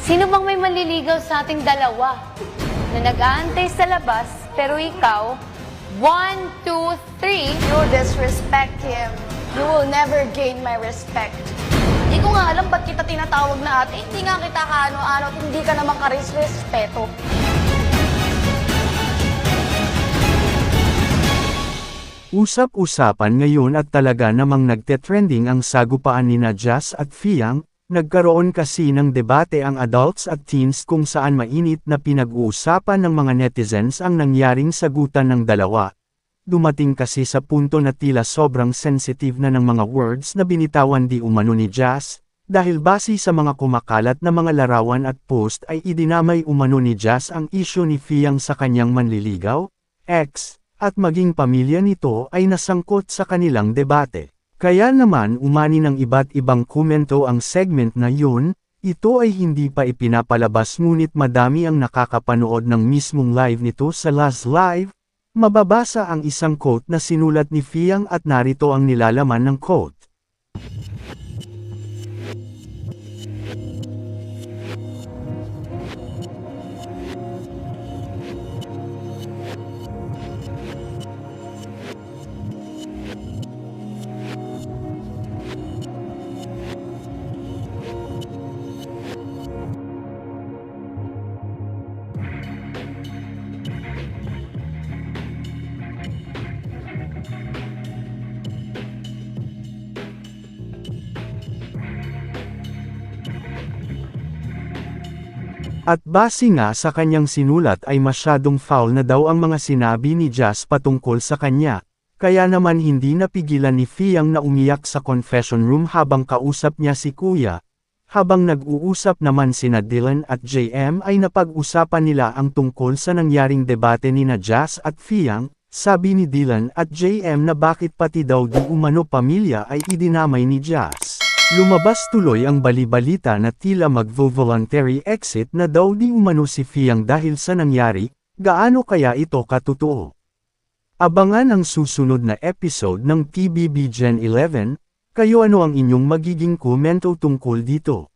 Sino bang may manliligaw sa ating dalawa? Na nag-aantay sa labas, pero ikaw, 1, 2, 3. You disrespect him. You will never gain my respect. Hindi ko nga alam ba't kita tinatawag na ate. Hindi nga kita kaano-ano at hindi ka naman karis-respeto. Usap-usapan ngayon at talaga namang nagte-trending ang sagupaan nina Jazz at Fiang. Nagkaroon kasi ng debate ang adults at teens kung saan mainit na pinag-uusapan ng mga netizens ang nangyaring sagutan ng dalawa. Dumating kasi sa punto na tila sobrang sensitive na ng mga words na binitawan di umano ni Jazz, dahil base sa mga kumakalat na mga larawan at post ay idinamay umano ni Jazz ang isyu ni Fiang sa kanyang manliligaw, ex, at maging pamilya nito ay nasangkot sa kanilang debate. Kaya naman umani ng iba't ibang komento ang segment na yun, ito ay hindi pa ipinapalabas ngunit madami ang nakakapanood ng mismong live nito sa last live. Mababasa ang isang quote na sinulat ni Fiang at narito ang nilalaman ng quote. At base nga sa kanyang sinulat ay masyadong foul na daw ang mga sinabi ni Jazz patungkol sa kanya, kaya naman hindi napigilan ni Fiang na umiyak sa confession room habang kausap niya si Kuya. Habang nag-uusap naman sina Dylan at JM ay napag-usapan nila ang tungkol sa nangyaring debate ni na Jazz at Fiang, sabi ni Dylan at JM na bakit pati daw di umano pamilya ay idinamay ni Jazz. Lumabas tuloy ang balibalita na tila magvo-voluntary exit na daw di umano si Fiang dahil sa nangyari, gaano kaya ito katotoo? Abangan ang susunod na episode ng TVB Gen 11, kayo ano ang inyong magiging komento tungkol dito?